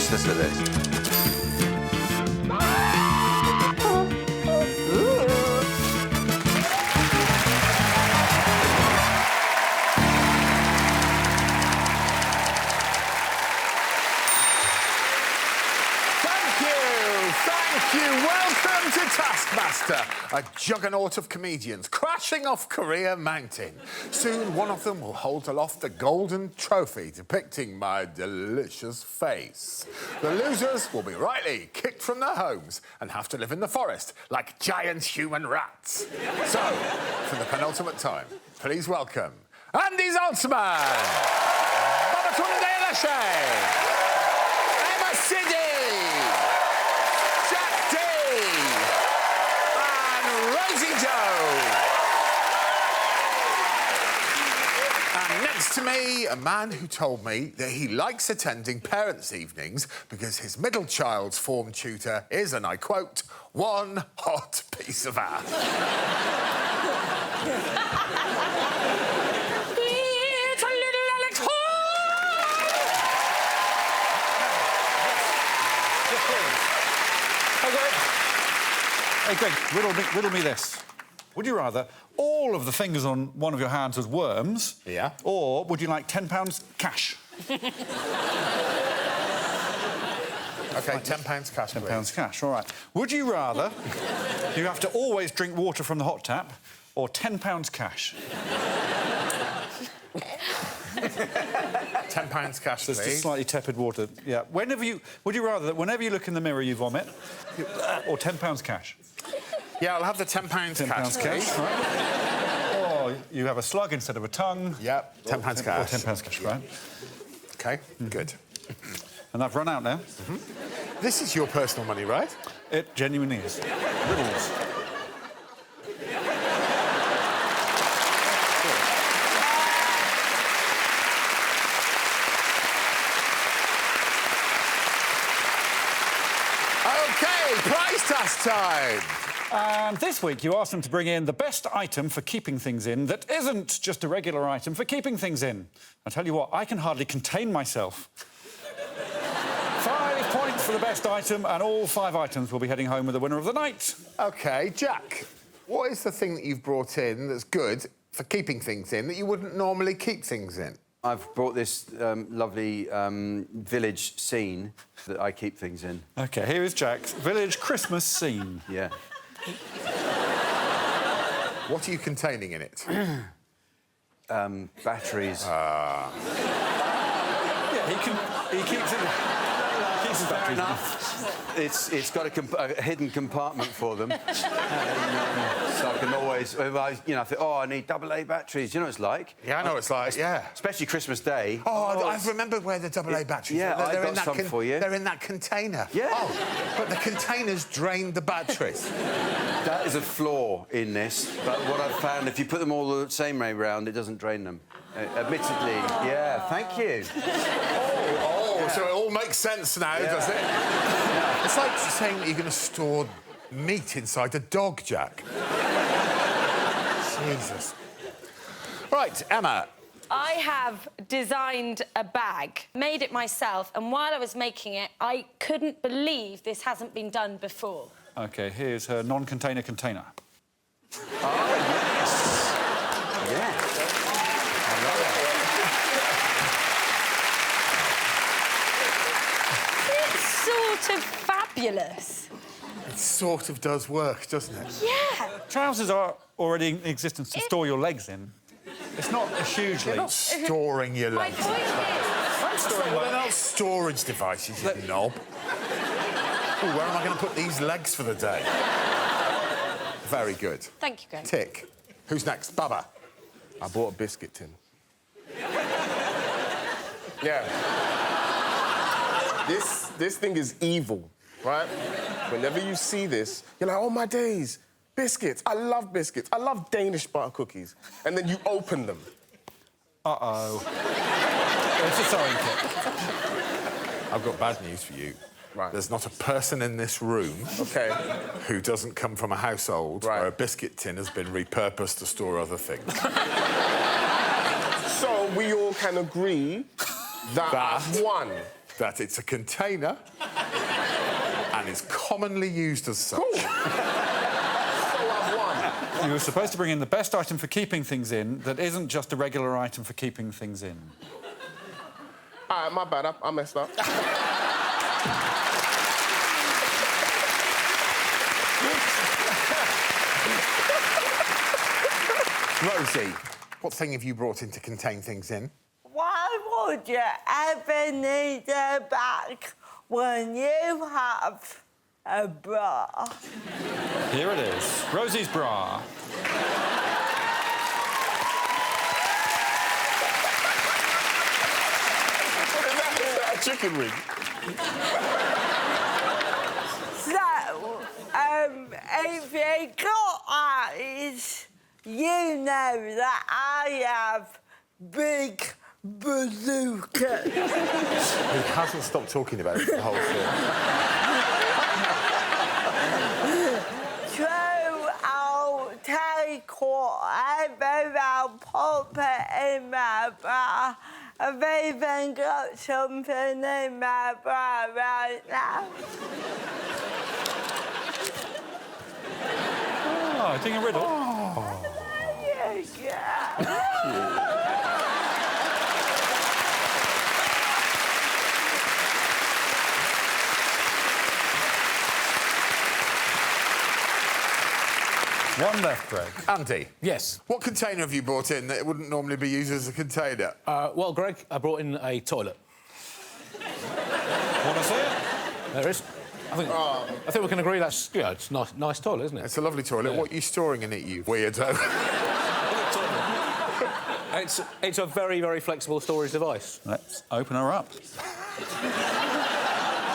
seriousness of this. Welcome to Taskmaster, a juggernaut of comedians crashing off Career Mountain. Soon one of them will hold aloft the golden trophy depicting my delicious face. The losers will be rightly kicked from their homes and have to live in the forest like giant human rats. So, for the penultimate time, please welcome Andy Zaltzman, Babatunde Aleshe, Emma Siddy, Rosie Jones. And next to me, a man who told me that he likes attending parents' evenings because his middle child's form tutor is, and I quote, one hot piece of ass. It's a little Alex Horne! Hey, Greg, riddle me this. Would you rather all of the fingers on one of your hands as worms? Yeah. Or would you like £10 cash? OK, £10 cash, please. £10 cash, all right. Would you rather you have to always drink water from the hot tap or £10 cash? £10 cash, please. Just slightly tepid water, yeah. Would you rather that whenever you look in the mirror you vomit or £10 cash? Yeah, I'll have the £10 cash, please. Right. Or you have a slug instead of a tongue. Yep, £10 cash. Or £10 cash, right. OK, good. And I've run out now. This is your personal money, right? It genuinely is. Riddles. OK, prize task time. And this week you asked them to bring in the best item for keeping things in that isn't just a regular item for keeping things in. I tell you what, I can hardly contain myself. 5 points for the best item, and all 5 items will be heading home with the winner of the night. OK, Jack, what is the thing that you've brought in that's good for keeping things in that you wouldn't normally keep things in? I've brought this lovely village scene that I keep things in. OK, here is Jack's village Christmas scene. Yeah. What are you containing in it? Batteries. Yeah, he keeps it... Fair enough. It's got a hidden compartment for them. So I can always... If I think, oh, I need AA batteries. You know what it's like? Yeah, I know what it's like, yeah. Especially Christmas Day. Oh, I've remembered where the AA batteries are. Yeah, I've got some for you. They're in that container. Yeah. Oh, but the container's drained the batteries. That is a flaw in this, but what I've found, if you put them all the same way round, it doesn't drain them. Admittedly, yeah, thank you. Yeah. So it all makes sense now, does it? Yeah. It's like saying that you're going to store meat inside a dog, Jack. Jesus. Right, Emma. I have designed a bag, made it myself, and while I was making it, I couldn't believe this hasn't been done before. OK, here's her non-container container. Oh, yes. Yes. I love it. It's sort of fabulous. It sort of does work, doesn't it? Yeah. Trousers are already in existence to store your legs in. It's not a huge leap. You're not storing your legs. My point is... I'm storing They're not storage devices, you knob. Ooh, where am I going to put these legs for the day? Very good. Thank you, Greg. Tick. Who's next? Baba. I bought a biscuit tin. Yeah. This thing is evil, right? Whenever you see this, you're like, oh, my days, biscuits. I love biscuits. I love Danish butter cookies. And then you open them. Uh-oh. It's a sewing kit. I've got bad news for you. Right. There's not a person in this room who doesn't come from a household where a biscuit tin has been repurposed to store other things. So we all can agree that I've won. that it's a container and is commonly used as such. Cool. So I've won. You were supposed to bring in the best item for keeping things in that isn't just a regular item for keeping things in. All right, my bad. I messed up. Rosie, what thing have you brought in to contain things in? Why would you ever need a bag when you have a bra? Here it is. Rosie's bra. Is that a chicken wing? So, if you got eyes, you know that I have big bazookas. He hasn't stopped talking about it the whole film. So I'll take whatever, I'll pop it in my bra. I've even got something in my bra right now. Oh, doing a riddle. There you go. One left, Greg. Andy. Yes. What container have you brought in that wouldn't normally be used as a container? Well, Greg, I brought in a toilet. Want to see it? There is. I think we can agree that's, yeah, it's a nice toilet, isn't it? It's a lovely toilet. Yeah. What are you storing in it, you weirdo? It's a very, very flexible storage device. Let's open her up.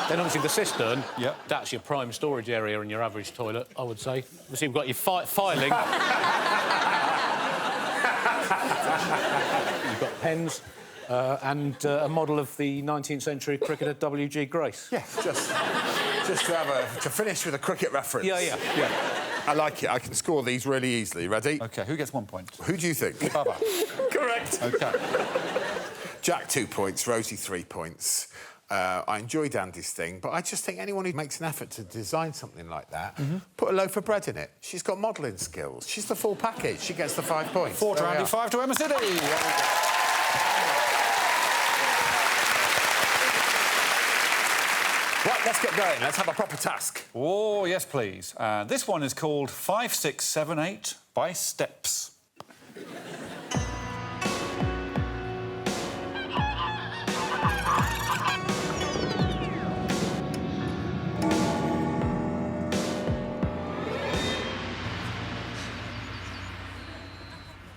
Then obviously the cistern, Yep. that's your prime storage area in your average toilet, I would say. Obviously you've got your filing. You've got pens and a model of the 19th century cricketer W.G. Grace. Yes, just to finish with a cricket reference. Yeah. I like it. I can score these really easily. Ready? OK, who gets 1 point? Who do you think? Bubba. Correct. OK. Jack, 2 points. Rosie, 3 points. I enjoyed Andy's thing, but I just think anyone who makes an effort to design something like that, put a loaf of bread in it. She's got modelling skills. She's the full package. She gets the 5 points. 4 to There we Andy, are. 5 to Emma City. Right, let's get going. Let's have a proper task. Oh, yes, please. This one is called 5, 6, 7, 8 by steps.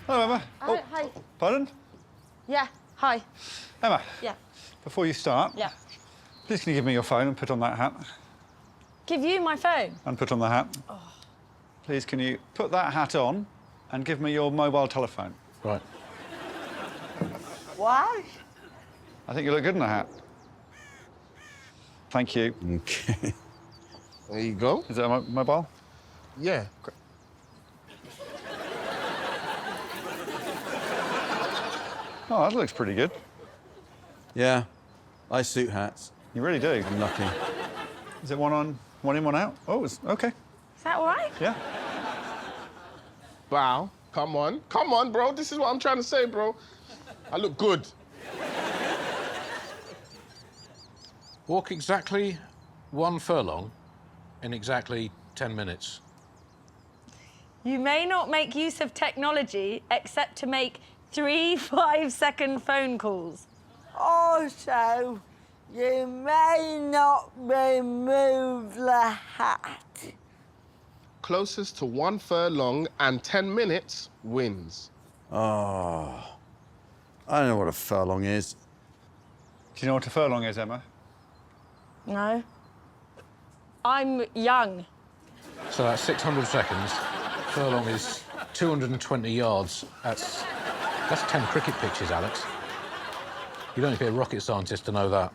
Hello, Emma. Hi. Pardon? Yeah, hi. Emma, Yeah. before you start, Yeah. please can you give me your phone and put on that hat? Give you my phone? And put on the hat. Oh. Please can you put that hat on and give me your mobile telephone? Right. Why? I think you look good in the hat. Thank you. OK. There you go. Is that a mobile? Yeah. Oh, that looks pretty good. Yeah, I suit hats. You really do. I'm lucky. Is it one on, one in, one out? Oh, it's OK. Is that all right? Yeah. Wow. Come on, bro. This is what I'm trying to say, bro. I look good. Walk exactly 1 furlong in exactly 10 minutes. You may not make use of technology except to make 3 5-second phone calls. Also, you may not remove the hat. Closest to 1 furlong and 10 minutes wins. Oh, I don't know what a furlong is. Do you know what a furlong is, Emma? No. I'm young. So that's 600 seconds. Furlong is 220 yards. That's 10 cricket pitches, Alex. You don't need to be a rocket scientist to know that.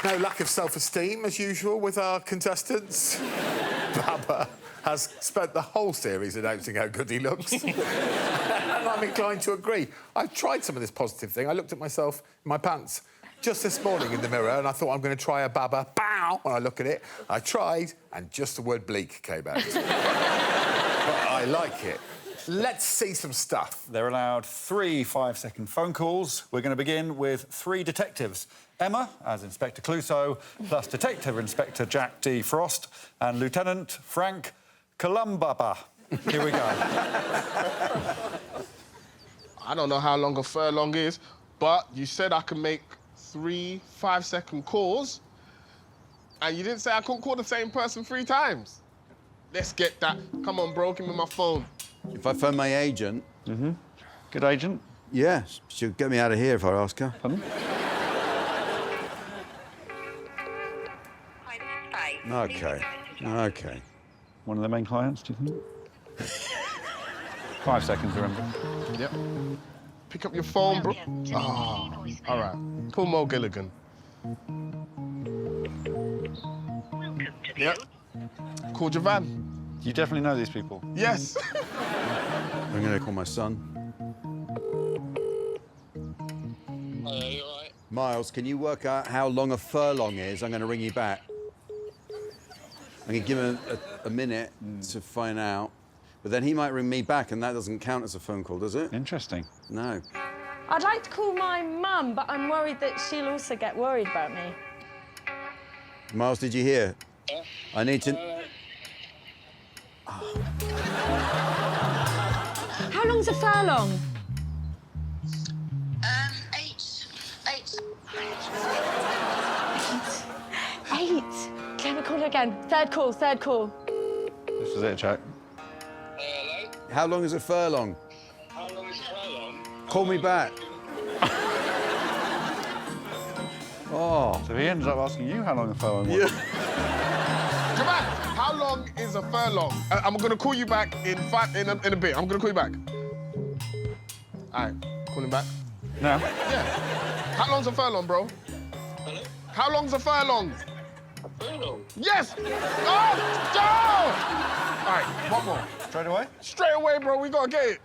No lack of self-esteem, as usual, with our contestants. Baba, has spent the whole series announcing how good he looks. And I'm inclined to agree. I've tried some of this positive thing. I looked at myself in my pants just this morning in the mirror and I thought I'm going to try a baba. Bow! When I look at it, I tried and just the word bleak came out. But I like it. Let's see some stuff. They're allowed 3 5-second phone calls. We're going to begin with 3 detectives. Emma, as Inspector Clouseau, plus Detective Inspector Jack D. Frost, and Lieutenant Frank Columbaba. Here we go. I don't know how long a furlong is, but you said I can make 3 5-second calls, and you didn't say I couldn't call the same person 3 times. Let's get that. Come on, bro, give me my phone. If I phone my agent... Mm-hmm. Good agent? Yeah, she'll get me out of here if I ask her. Pardon? OK. OK. One of the main clients, do you think? 5 seconds, remember. Yep. Pick up your phone, bro. Oh, all right. Call Mo Gilligan. Yep. Call Javan. You definitely know these people? Yes. I'm going to call my son. Oh, yeah, you all right? Miles, can you work out how long a furlong is? I'm going to ring you back. I'm going to give him a minute to find out. But then he might ring me back, and that doesn't count as a phone call, does it? Interesting. No. I'd like to call my mum, but I'm worried that she'll also get worried about me. Miles, did you hear? Yeah. I need to... How long's a furlong? 8. 8. Can we call her again? Third call. This is it, Jack. Hello? How long is a furlong? How long is a furlong? Call me back. Oh. So he ended up asking you how long a furlong was. Javan, how long is a furlong? I'm going to call you back in a bit. I'm going to call you back. All right, call him back. No. Yeah. How long's a furlong, bro? Hello? How long's a furlong? Furlong? Yes! Oh, go! All right, one more. Straight away? Straight away, bro, we gotta get it.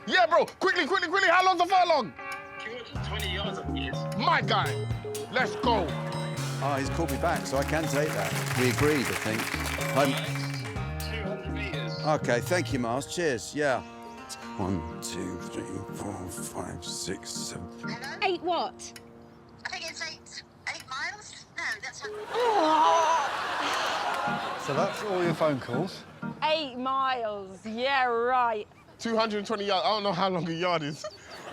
Yeah, bro, quickly, how long's a furlong? 220 yards, I think it is. My guy, let's go. Oh, he's called me back, so I can take that. We agreed, I think. 200 metres. OK, thank you, Miles. Cheers, yeah. 1, 2, 3, 4, 5, 6, 7... 8 what? I think it's 8 miles. No, that's not... So that's all your phone calls. 8 miles. Yeah, right. 220 yards, I don't know how long a yard is.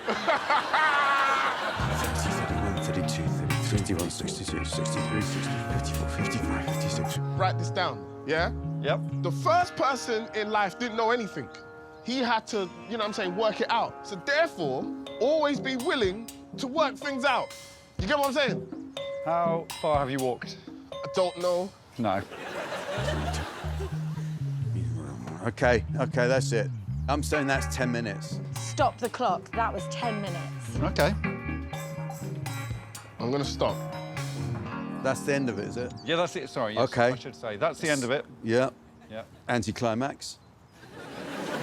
31, 32, 33, 31, 62, 63, 64, 54, 55, 56... Write this down, yeah? Yep. The first person in life didn't know anything. He had to, you know what I'm saying, work it out. So therefore, always be willing to work things out. You get what I'm saying? How far have you walked? I don't know. No. OK, that's it. I'm saying that's 10 minutes. Stop the clock. That was 10 minutes. OK. I'm gonna stop. That's the end of it, is it? Yeah, that's it. Sorry, yes, OK. I should say. That's the end of it. Yeah. Yeah. Anticlimax.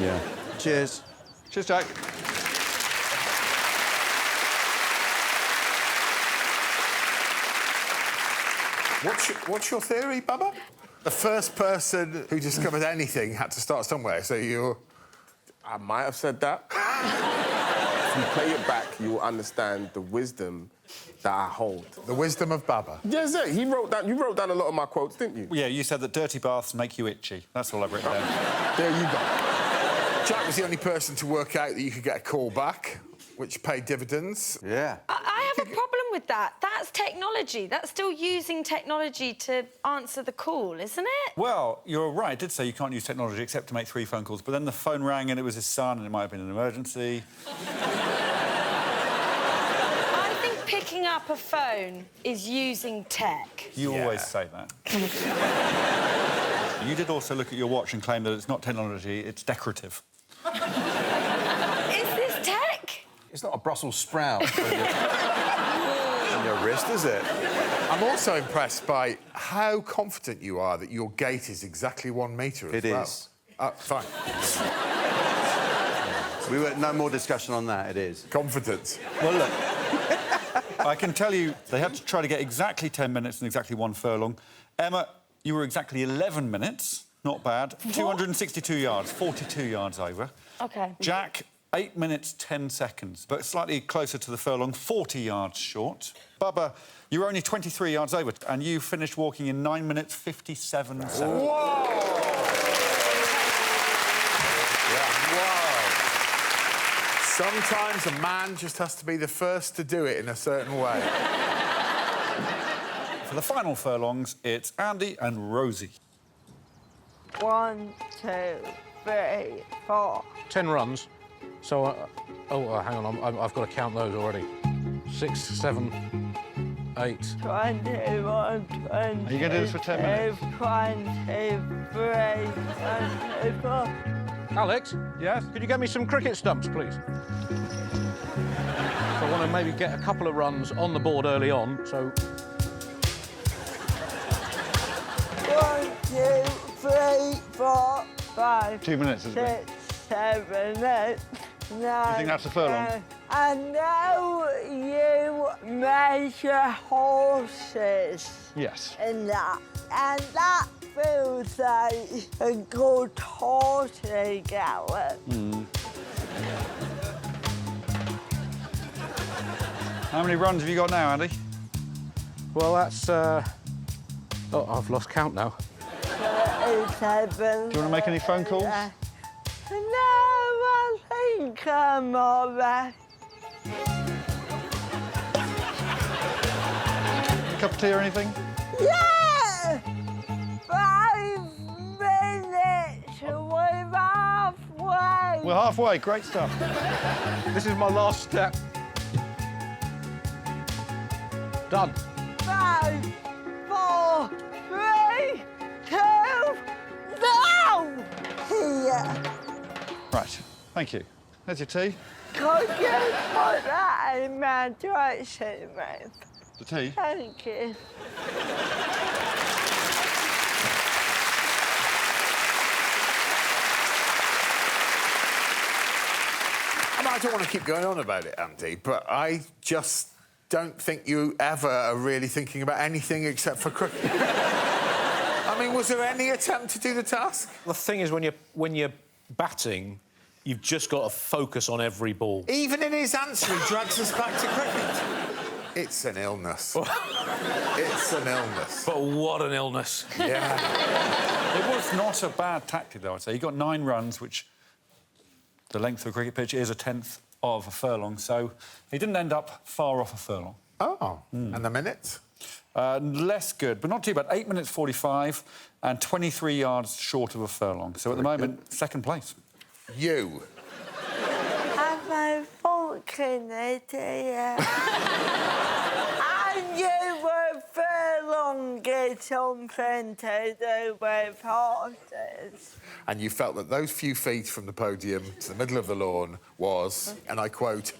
Yeah. Cheers. Cheers, Jack. What's your theory, Bubba? The first person who discovered anything had to start somewhere, so you're... I might have said that. If you play it back, you will understand the wisdom that I hold. The wisdom of Bubba. Yes, yeah, you wrote down a lot of my quotes, didn't you? Yeah, you said that dirty baths make you itchy. That's all I've written down. There you go. Jack was the only person to work out that you could get a call back, which paid dividends. Yeah. I have a problem with that. That's technology. That's still using technology to answer the call, isn't it? Well, you're right. I did say you can't use technology except to make 3 phone calls, but then the phone rang and it was his son and it might have been an emergency. I think picking up a phone is using tech. You always say that. You did also look at your watch and claim that it's not technology, it's decorative. Is this tech? It's not a Brussels sprout on your wrist, is it? I'm also impressed by how confident you are that your gait is exactly 1 metre as well. It is. Fine. No more discussion on that, it is. Confidence. Well, look, I can tell you they had to try to get exactly 10 minutes and exactly 1 furlong. Emma, you were exactly 11 minutes. Not bad. 262 yards, 42 yards over. OK. Jack, 8 minutes, 10 seconds, but slightly closer to the furlong, 40 yards short. Bubba, you were only 23 yards over, and you finished walking in 9 minutes, 57 seconds. Whoa! Wow. Sometimes a man just has to be the first to do it in a certain way. For the final furlongs, it's Andy and Rosie. 1, 2, 3, 4. 10 runs. So, hang on, I've got to count those already. 6, 7, 8. 21, 20. Are you going to do this for 10 minutes? 23, 24. Alex? Yes? Could you get me some cricket stumps, please? So I want to maybe get a couple of runs on the board early on, so... 1, 2, 3, 4, 5. 2 minutes, isn't it? 6, 7, 8, 9. You think that's a furlong? 10. I know you measure horses Yes. in that, and that feels like a good horsey gallop. How many runs have you got now, Andy? Well, that's, Oh, I've lost count now. 37. Do you want to make any phone calls? No, I think I'm all right. A cup of tea or anything? Yeah! 5 minutes, we're halfway. We're halfway, great stuff. This is my last step. Done. 5, 4, 3, 2, no! Here. Right, thank you. There's your tea. Could you put that in my dressing room? The tea? Thank you. I don't want to keep going on about it, Andy, but I just don't think you ever are really thinking about anything except for cricket. I mean, was there any attempt to do the task? The thing is, when you're batting, you've just got to focus on every ball. Even in his answer, he drags us back to cricket. It's an illness. It's an illness. But what an illness. Yeah. It was not a bad tactic, though, I'd say. He got 9 runs, which the length of a cricket pitch is a tenth of a furlong, so he didn't end up far off a furlong. Oh, and the minutes? Less good, but not too bad. 8 minutes 45 and 23 yards short of a furlong. So at the moment, second place. You. Am I fucking idiot? And you were furlong is something to do with horses. And you felt that those few feet from the podium to the middle of the lawn was, and I quote,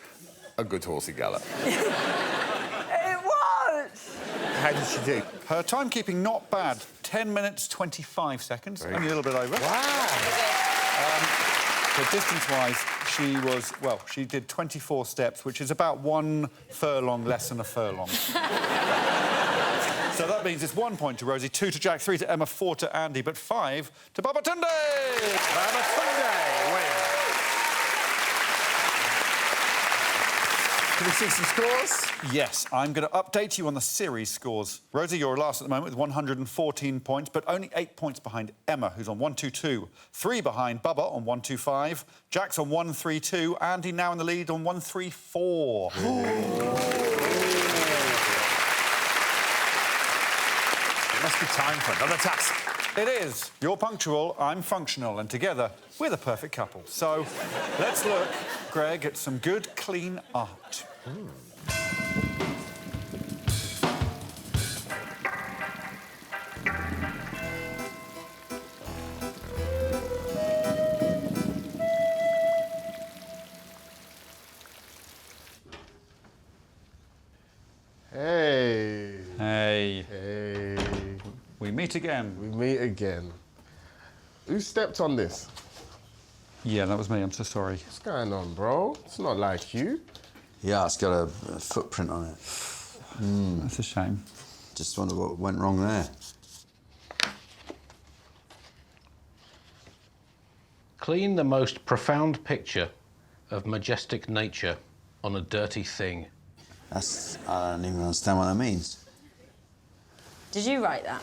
a good horsey gallop. It was. How did she do? Her timekeeping not bad. 10 minutes 25 seconds, only a little bit over. Wow. So distance-wise, she did 24 steps, which is about 1 furlong less than a furlong. So that means it's 1 point to Rosie, 2 to Jack, 3 to Emma, 4 to Andy, but 5 to Babatunde! Babatunde wins. Can we see some scores? Yes, I'm going to update you on the series scores. Rosie, you're last at the moment with 114 points, but only 8 points behind Emma, who's on 122. 3 behind Bubba on 125. Jack's on 132. Andy now in the lead on 134. It must be time for another task. It is. You're punctual, I'm functional, and together, we're the perfect couple. So let's look, Greg, at some good, clean art. Hey. Hey. meet again. We meet again. Who stepped on this? Yeah, that was me. I'm so sorry. What's going on, bro? It's not like you. Yeah, it's got a footprint on it. That's a shame. Just wonder what went wrong there. Clean the most profound picture of majestic nature on a dirty thing. I don't even understand what that means. Did you write that?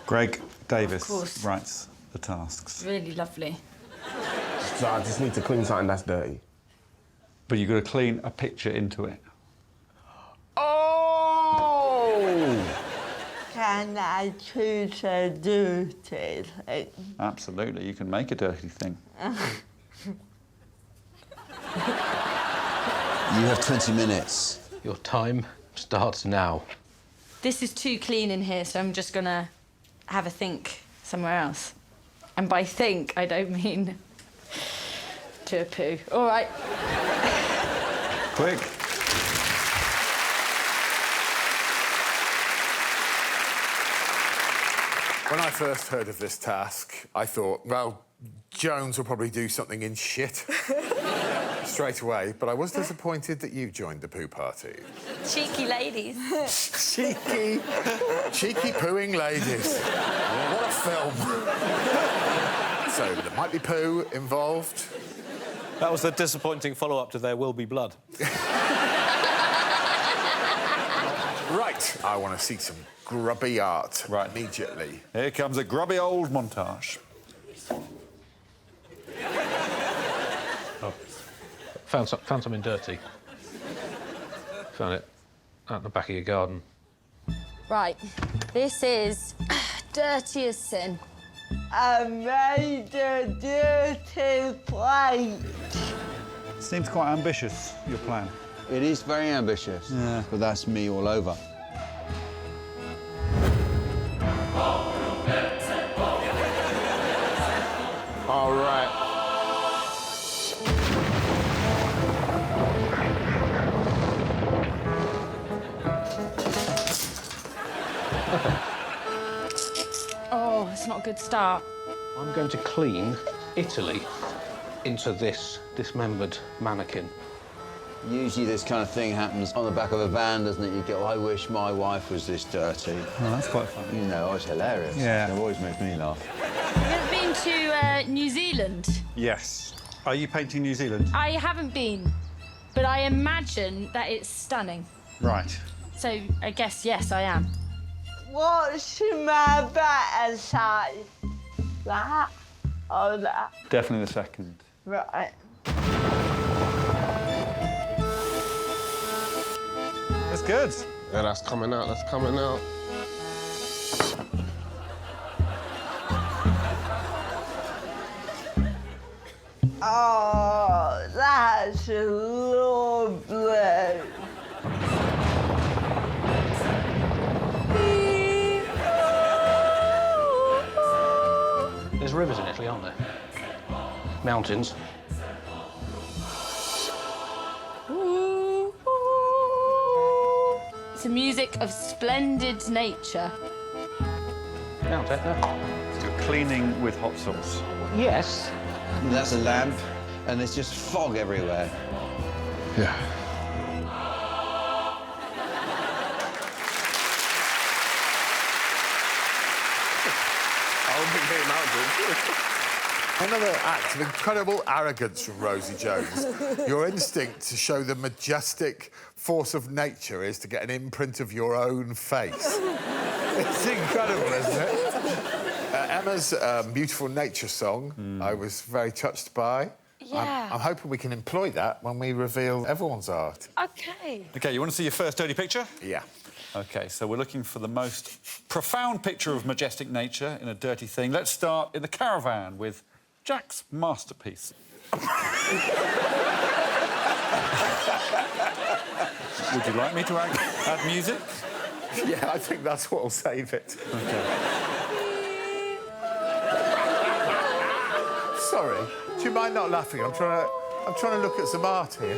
Greg Davies Of course. writes the tasks. Really lovely. So I just need to clean something that's dirty. But you've got to clean a picture into it. Oh! Can I choose a dirty thing? Absolutely, you can make a dirty thing. You have 20 minutes. Your time starts now. This is too clean in here, so I'm just gonna have a think somewhere else. And by think, I don't mean to a poo. All right. Quick. When I first heard of this task, I thought, well, Jones will probably do something in shit straight away, but I was disappointed that you joined the poo party. Cheeky ladies. Cheeky pooing ladies. What a film. So there might be poo involved. That was a disappointing follow-up to There Will Be Blood. Right, I want to see some grubby art immediately. Here comes a grubby old montage. Oh. Found something dirty. Found it out the back of your garden. Right. This is dirty as sin. I made a dirty plate. Seems quite ambitious, your plan. It is very ambitious. Yeah. But that's me all over. All right. Oh, it's not a good start. I'm going to clean Italy into this dismembered mannequin. Usually this kind of thing happens on the back of a van, doesn't it? You go, I wish my wife was this dirty. Oh, that's quite funny. You know, it's hilarious. Yeah. It always makes me laugh. Have you been to New Zealand? Yes. Are you painting New Zealand? I haven't been, but I imagine that it's stunning. Right. So I guess, yes, I am. What's my better side? That or that? Definitely the second. Right. That's good. Yeah, that's coming out, that's coming out. Oh, that's lovely. There's rivers in Italy, aren't there? Mountains. It's a music of splendid nature. Mount Etna. You're cleaning with hot sauce. Yes. That's a lamp, and there's just fog everywhere. Yeah. Another act of incredible arrogance from Rosie Jones. Your instinct to show the majestic force of nature is to get an imprint of your own face. It's incredible, isn't it? Emma's beautiful nature song, I was very touched by. Yeah. I'm hoping we can employ that when we reveal everyone's art. Okay. OK, you want to see your first dirty picture? Yeah. OK, so we're looking for the most profound picture of majestic nature in a dirty thing. Let's start in the caravan with Jack's masterpiece. Would you like me to add music? Yeah, I think that's what'll save it. OK. Sorry, do you mind not laughing? I'm trying to look at some art here.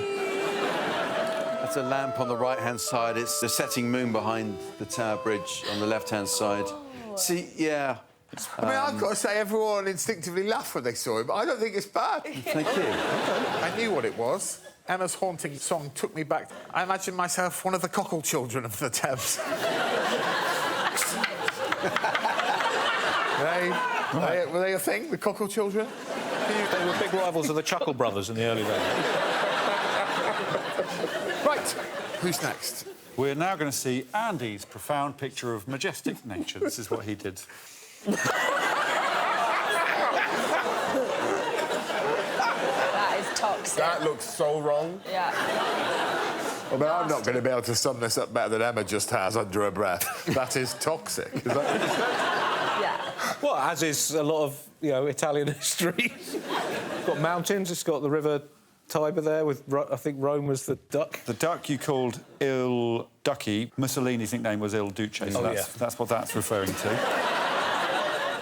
That's a lamp on the right-hand side. It's the setting moon behind the Tower Bridge on the left-hand side. See, yeah. I mean, I've got to say, everyone instinctively laughed when they saw him, but I don't think it's bad. Thank you. I knew what it was. Emma's haunting song took me back. I imagined myself one of the cockle children of the Thames. Were they a thing, the cockle children? They were big rivals of the Chuckle brothers in the early days. Right, who's next? We're now going to see Andy's profound picture of majestic nature. This is what he did. That is toxic. That looks so wrong. Yeah. I mean, I'm not going to be able to sum this up better than Emma just has under her breath. That is toxic. Is that what you said? Yeah. Well, as is a lot of, Italian history. It's got mountains, it's got the river Tiber there with, I think Rome was the duck. The duck you called Il Ducky. Mussolini's nickname was Il Duce, so that's what that's referring to.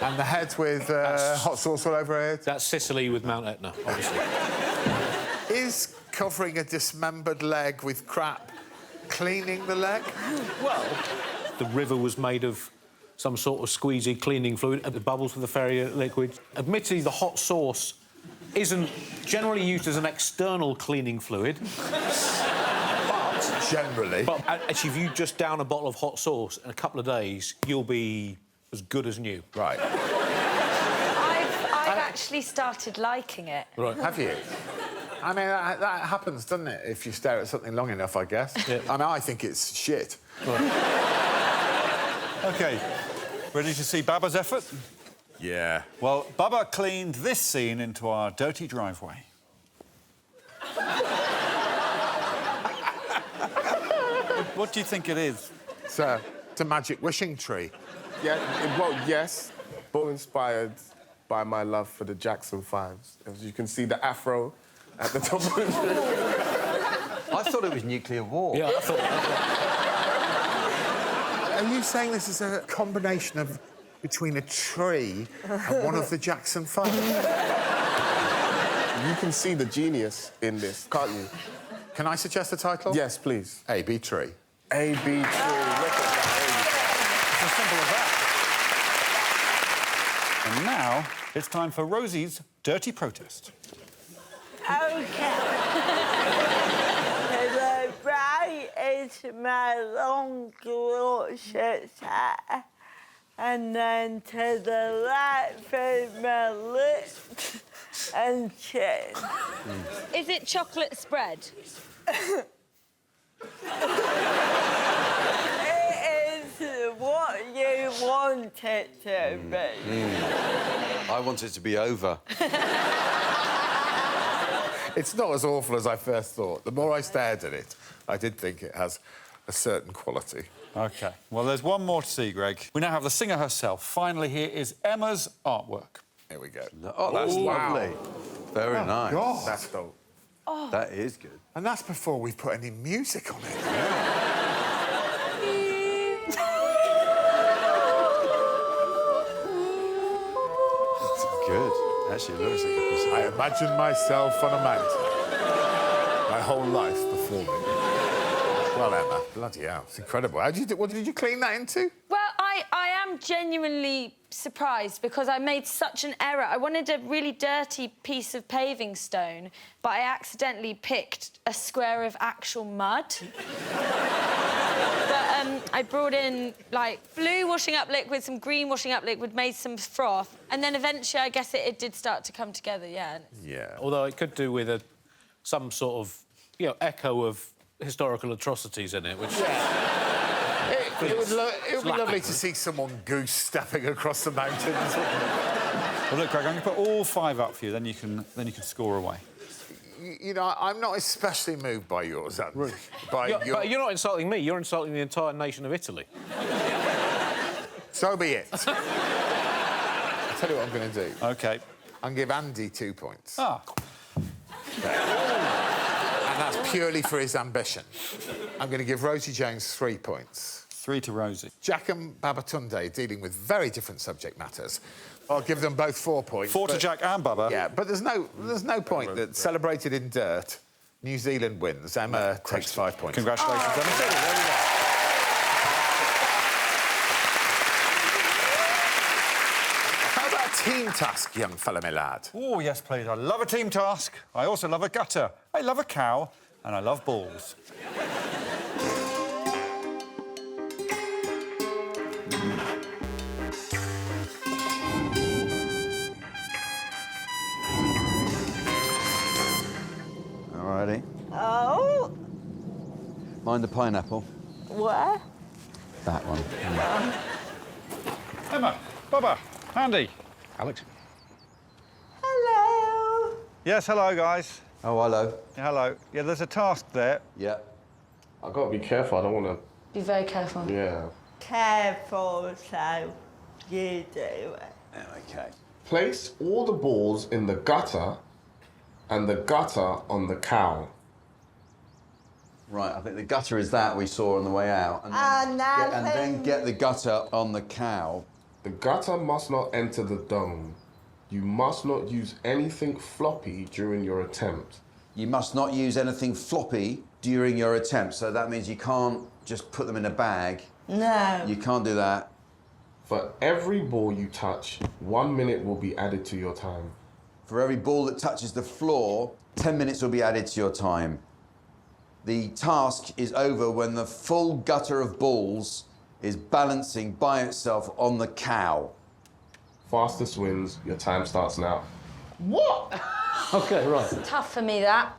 And the head with hot sauce all over her head? That's Sicily with Mount Etna, obviously. Is covering a dismembered leg with crap cleaning the leg? Well, the river was made of some sort of squeezy cleaning fluid, and the bubbles with the fairy liquid. Admittedly, the hot sauce isn't generally used as an external cleaning fluid. Generally. But actually, if you just down a bottle of hot sauce in a couple of days, you'll be as good as new. Right. I've actually started liking it. Right. Have you? I mean, that happens, doesn't it, if you stare at something long enough, I guess. Yeah. I mean, I think it's shit. Right. OK, ready to see Baba's effort? Yeah. Well, Baba cleaned this scene into our dirty driveway. What do you think it is? It's a magic wishing tree. Yeah, well, yes, but inspired by my love for the Jackson 5s. As you can see, the afro at the top of the tree. I thought it was nuclear war. Yeah, I thought... Are you saying this is a combination of between a tree and one of the Jackson 5? You can see the genius in this, can't you? Can I suggest a title? Yes, please. A.B. Tree. A.B. Tree. Look at that. It's as simple as that. And now it's time for Rosie's dirty protest. Okay. To the right is my long, luscious hair. And then to the left is my lips and chin. Is it chocolate spread? It is what you want it to be. I want it to be over. It's not as awful as I first thought. The more I stared at it, I did think it has a certain quality. OK, well, there's one more to see, Greg. We now have the singer herself. Finally, here is Emma's artwork. Here we go. Oh, that's lovely. Very nice. God. That's dope. That is good. And that's before we've put any music on it. It's good. Actually, it looks like a piece of... I imagine myself on a mountain. My whole life before me. Well, Emma, bloody hell, it's incredible. What did you clean that into? Well, I am genuinely surprised because I made such an error. I wanted a really dirty piece of paving stone, but I accidentally picked a square of actual mud. But I brought in, like, blue washing up liquid, some green washing up liquid, made some froth, and then eventually, I guess it did start to come together, yeah. Yeah. Although it could do with some sort of, echo of historical atrocities in it, which... It would be lovely to see someone goose stepping across the mountains. Well, look, Greg, I'm going to put all 5 up for you, then you can score away. You know, I'm not especially moved by yours, Andy. But you're not insulting me, you're insulting the entire nation of Italy. So be it. I'll tell you what I'm going to do. OK. I'm going to give Andy 2 points. Ah. And that's purely for his ambition. I'm going to give Rosie Jones 3 points. 3 to Rosie. Jack and Babatunde dealing with very different subject matters. I'll give them both 4 points. 4 to Jack and Baba. Yeah, but there's no point that celebrated in dirt. New Zealand wins. Emma takes 5 points. Congratulations, Emma. There we go. task, young fella, my lad? Oh, yes, please. I love a team task. I also love a gutter. I love a cow. And I love balls. Alrighty. Oh, Mind the pineapple. where? That one. Emma, Bubba, Andy. Alex? Hello. Yes, hello, guys. Oh, hello. Yeah, hello. Yeah, there's a task there. Yeah. I've got to be careful. I don't want Be very careful. to... Yeah. Careful, so you do it. Okay. Place all the balls in the gutter and the gutter on the cow. Right, I think the gutter is that we saw on the way out. And then get the gutter on the cow. The gutter must not enter the dome. You must not use anything floppy during your attempt. You must not use anything floppy during your attempt. So that means you can't just put them in a bag. No. You can't do that. For every ball you touch, 1 minute will be added to your time. For every ball that touches the floor, 10 minutes will be added to your time. The task is over when the full gutter of balls is balancing by itself on the cow. Fastest wins. Your time starts now. What? OK, right. Tough for me, that.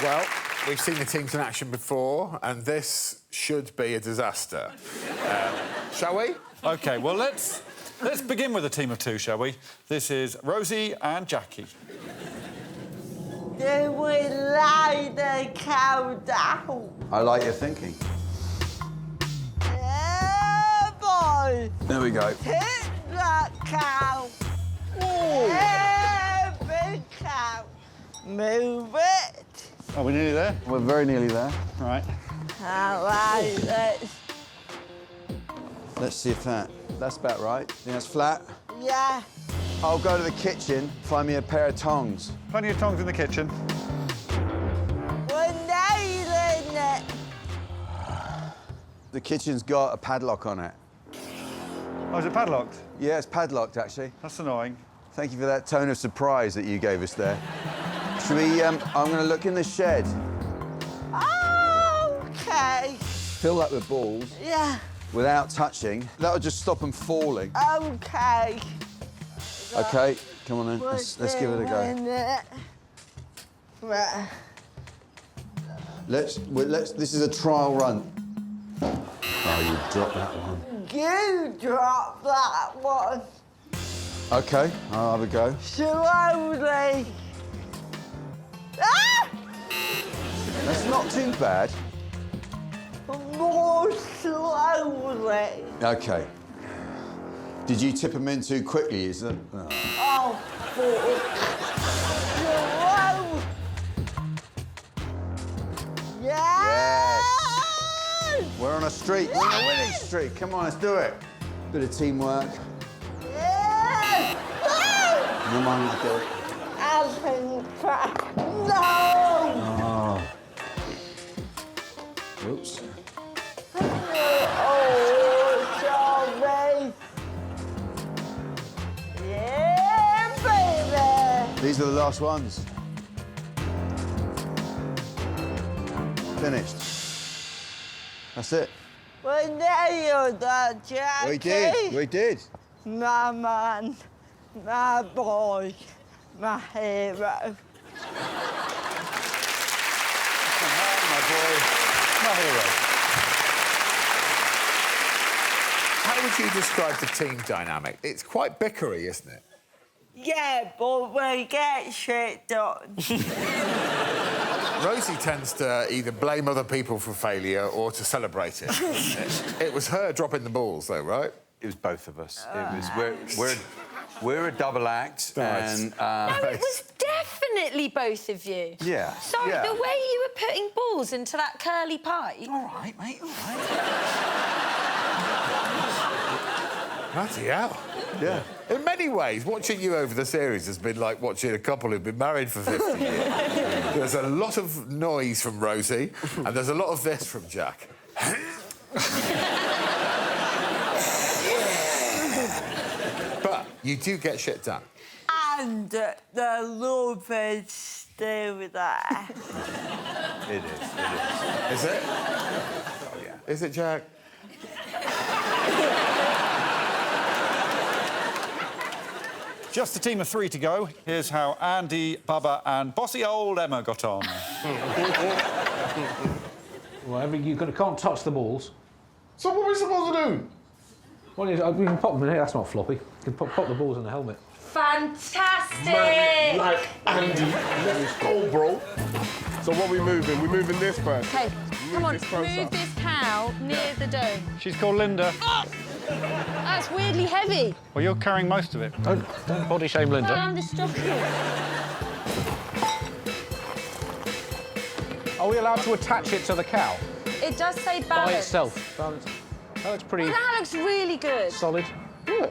Well, we've seen the teams in action before, and this should be a disaster. Shall we? OK, well, let's begin with a team of two, shall we? This is Rosie and Jackie. Do we lay the cow down? I like your thinking. Yeah, boy. There we go. Hit that cow. Yeah, big cow. Move it. Are we nearly there? We're very nearly there. All right. All right, Let's see if that's about right. Think that's flat? yeah. I'll go to the kitchen, find me a pair of tongs. Plenty of tongs in the kitchen. We're nailing it. The kitchen's got a padlock on it. Oh, is it padlocked? Yeah, it's padlocked, actually. That's annoying. Thank you for that tone of surprise that you gave us there. Should we, I'm going to look in the shed. Okay. Fill that with balls Yeah. without touching. That'll just stop them falling. Okay. OK, come on then. Let's give it a go. Right. This is a trial run. Oh, you dropped that one. You drop that one. OK, I'll have a go. Slowly. Ah! That's not too bad. More slowly. OK. Did you tip them in too quickly? Is that? Oh. Oh, slow. Yes. We're on a streak. We're on a winning streak. Come on, let's do it. Bit of teamwork. Yes. Come on, let's do it. I can try. No. Oh. Oops. Oh, sorry. Yeah, baby. These are the last ones. Finished. That's it. We nailed that, Jackie. We did. My man, my boy, my hero. My boy, my hero. How would you describe the team dynamic? It's quite bickery, isn't it? Yeah, but we get shit done. Rosie tends to either blame other people for failure or to celebrate it. It was her dropping the balls, though, right? It was both of us. We're a double act, and No, it was definitely both of you. yeah. Sorry, yeah. the way you were putting balls into that curly pipe. All right, mate. All right. Bloody hell. Yeah. It made many ways, watching you over the series has been like watching a couple who've been married for 50 years. There's a lot of noise from Rosie, and there's a lot of this from Jack. But you do get shit done. And the love is still there. It is. Is it? Oh, yeah. Is it, Jack? Just a team of 3 to go. Here's how Andy, Bubba and bossy old Emma got on. Well, you can't touch the balls. So what are we supposed to do? Well, you can pop them in here. That's not floppy. You can pop the balls in the helmet. Fantastic! Man, like Andy, let's go, bro. So what are we moving? We're moving this first. OK, come on, this closer. move this cow near the dome. She's called Linda. Oh! That's weirdly heavy. Well, you're carrying most of it. Don't body shame Linda. Well, I'm destructive. Are we allowed to attach it to the cow? It does say balance. By itself. Balance. That looks pretty Well, that looks really good. solid. Yeah.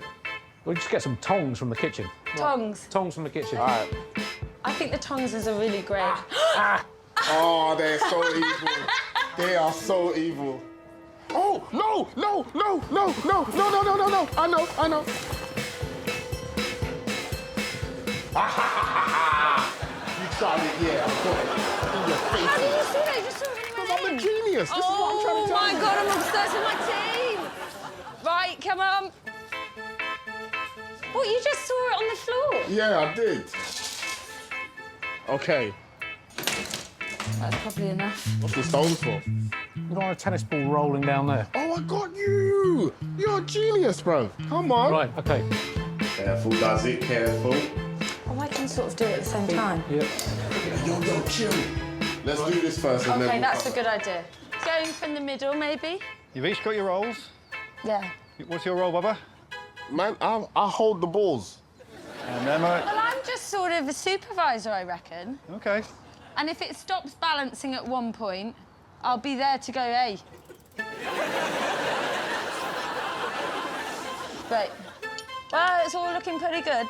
We'll just get some tongs from the kitchen. Tongs. Tongs from the kitchen. All right. I think the tongs are really great. Oh, they're so evil. They are so evil. Oh, no. I know. You tried it, yeah. I got it. In your face. How did you see that? You just saw it in my I'm a genius. This is what I'm trying to tell my you. God, I'm obsessed with my team. Right, come on. What, you just saw it on the floor? Yeah, I did. Okay. That's probably enough. What's the stones for? You don't want a tennis ball rolling down there. Oh, I got you. You're a genius, bro. Come on. Right, OK. Careful, does it? Careful. Oh, I can sort of do it at the same time. Yeah. Yo, chill. Let's do this first and then OK, we'll that's a come. good idea. Going from the middle, maybe? You've each got your roles. Yeah. What's your role, Bubba? Man, I hold the balls. And Emma. Well, I'm just sort of a supervisor, I reckon. OK. And if it stops balancing at one point, I'll be there to go, hey. Great. Well, it's all looking pretty good.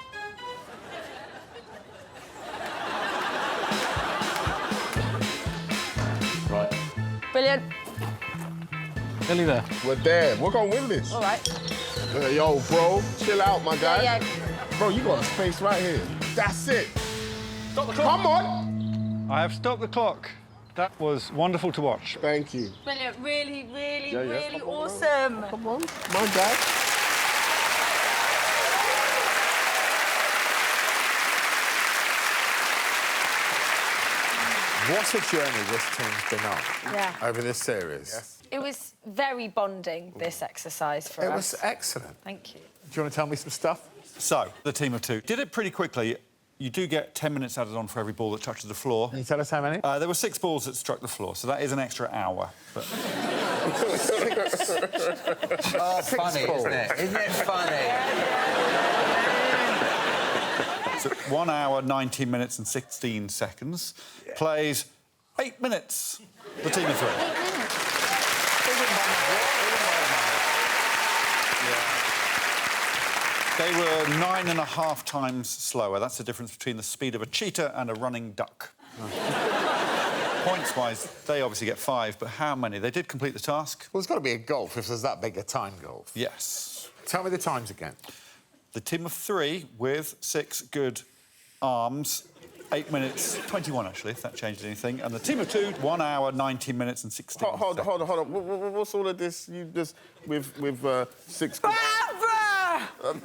Right. Brilliant. Nearly there. We're there. We're gonna win this. All right. Yo, bro, chill out, my guy. Yeah. Bro, you got a space right here. That's it. Stop the clock. Come on. I have stopped the clock. That was wonderful to watch. Thank you. Brilliant. Really, really, Yeah. really Come on, awesome. Come on, my guy. What a journey this team's been on Yeah. over this series. Yes. It was very bonding, this exercise for It us. was excellent. Thank you. Do you want to tell me some stuff? So, the team of 2 did it pretty quickly. You do get 10 minutes added on for every ball that touches the floor. Can you tell us how many? There were 6 balls that struck the floor, so that is an extra hour. But Oh, funny, isn't it? Isn't it funny? so 1 hour, 19 minutes and 16 seconds. Plays 8 minutes. The team of 3. They were 9.5 times slower. That's the difference between the speed of a cheetah and a running duck. Points-wise, they obviously get 5, but how many? They did complete the task. Well, there's got to be a golf if there's that big a time golf. Yes. Tell me the times again. The team of 3 with 6 good arms, 8 minutes, 21 actually, if that changes anything. And the team of 2, 1 hour, 19 minutes and 16 Hold seconds. on. What's all of this? You just with 6. Barbara!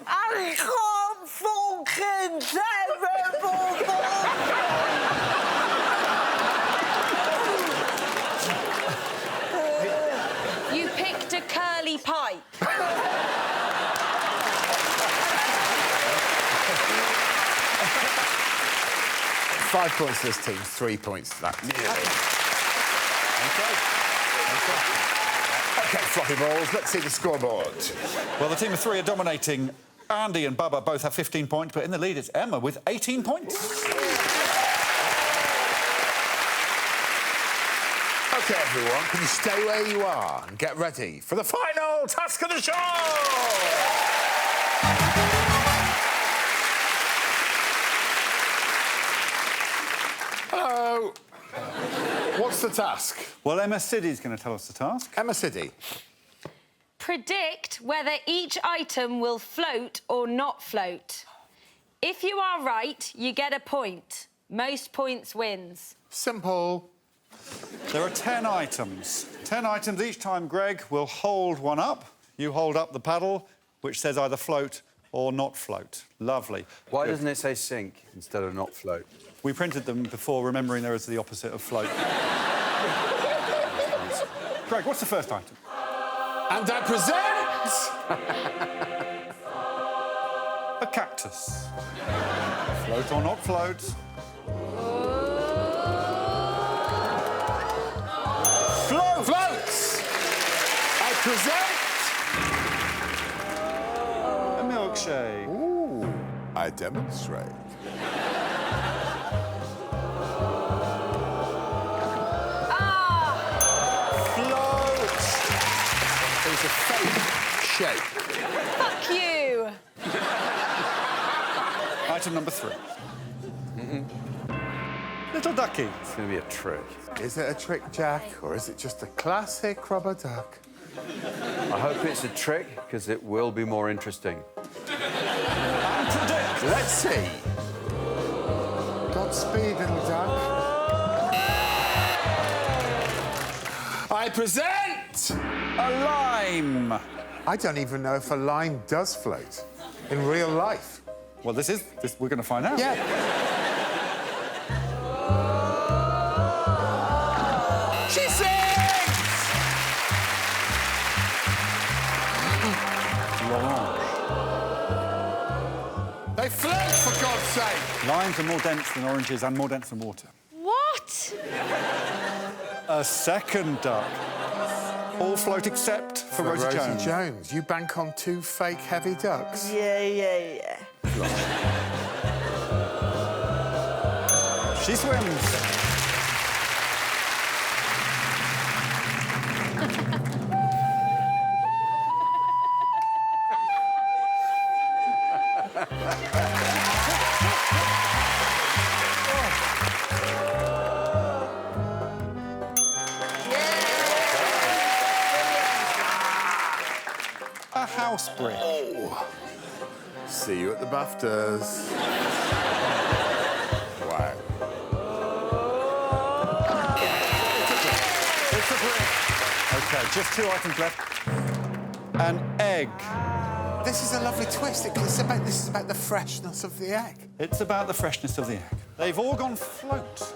I can't fucking terrible. You picked a curly pipe. 5 points to this team, 3 points to that. OK, floppy balls, let's see the scoreboard. Well, the team of 3 are dominating. Andy and Bubba both have 15 points, but in the lead it's Emma with 18 points. OK, everyone, can you stay where you are and get ready for the final task of the show? Hello. What's the task? Well, Emma Siddy's going to tell us the task. Emma Siddy. Predict whether each item will float or not float. If you are right, you get a point. Most points wins. Simple. There are 10 items. 10 items. Each time Greg will hold one up. You hold up the paddle, which says either float or not float. Lovely. Why doesn't it say sink instead of not float? We printed them before, remembering there is the opposite of float. Greg, what's the first item? And I present... A cactus. Float or not float? Float! Floats! I present... A milkshake. Ooh, I demonstrate. Float! It's a fake shape. Fuck you! Item number 3. Little ducky. It's going to be a trick. Is it a trick, Jack, or is it just a classic rubber duck? I hope it's a trick, because it will be more interesting. And predict. Let's see. Godspeed, little duck. I present... A lime. I don't even know if a line does float in real life. Well, we're going to find out. Yeah. She sings! L'orange. They float, for God's sake! Limes are more dense than oranges and more dense than water. What? A second duck. All float except for Rosie Jones. Jones. You bank on 2 fake heavy ducks. Yeah. She swims. A house brick. Oh. See you at the BAFTAs. Wow. It's a brick. OK, just 2 items left. An egg. This is a lovely twist. This is about the freshness of the egg. It's about the freshness of the egg. They've all gone float.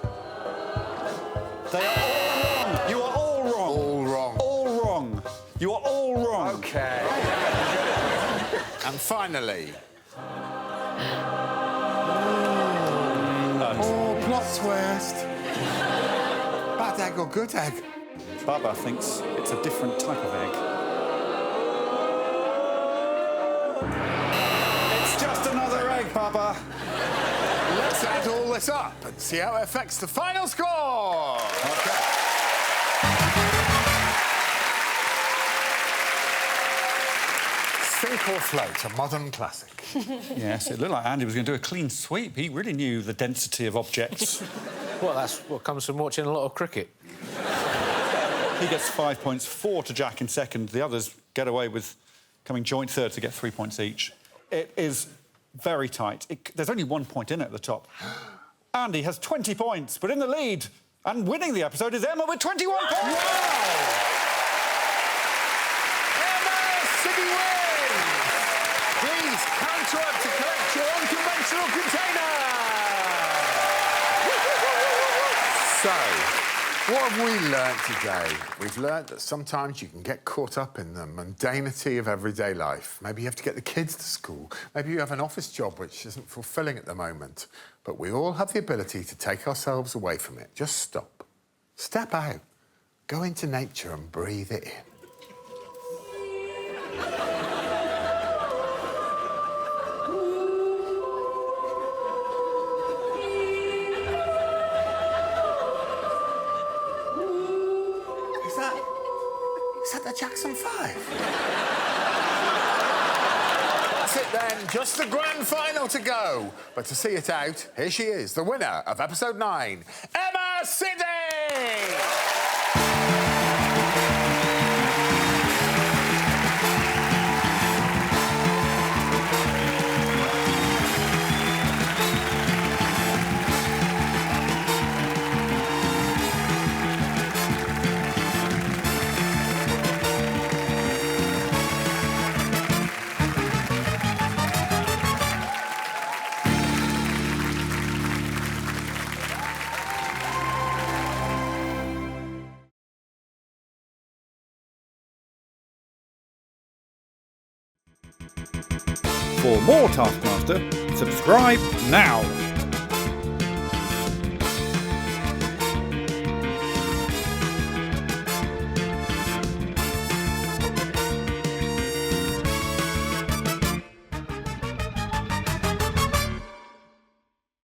They are all wrong. You are all wrong. All wrong. All wrong. You are all wrong. OK. And finally... Oh, plot twist. Bad egg or good egg? Baba thinks it's a different type of egg. It's just another egg, Baba. Let's add all this up and see how it affects the final score. OK. Sink or float, a modern classic. Yes, it looked like Andy was going to do a clean sweep. He really knew the density of objects. Well, that's what comes from watching a lot of cricket. He gets 5 points, 4 to Jack in second. The others get away with coming joint third to get 3 points each. It is very tight. There's only 1 point in it at the top. Andy has 20 points, but in the lead and winning the episode is Emma with 21 points. Wow! Emma Siddy wins! Please counter up to collect your unconventional container! So, what have we learnt today? We've learnt that sometimes you can get caught up in the mundanity of everyday life. Maybe you have to get the kids to school. Maybe you have an office job which isn't fulfilling at the moment. But we all have the ability to take ourselves away from it. Just stop. Step out. Go into nature and breathe it in. Is that the Jackson 5? That's it. Then just the grand final to go. But to see it out, here she is, the winner of episode 9, Emma Siddy! For more Taskmaster, subscribe now.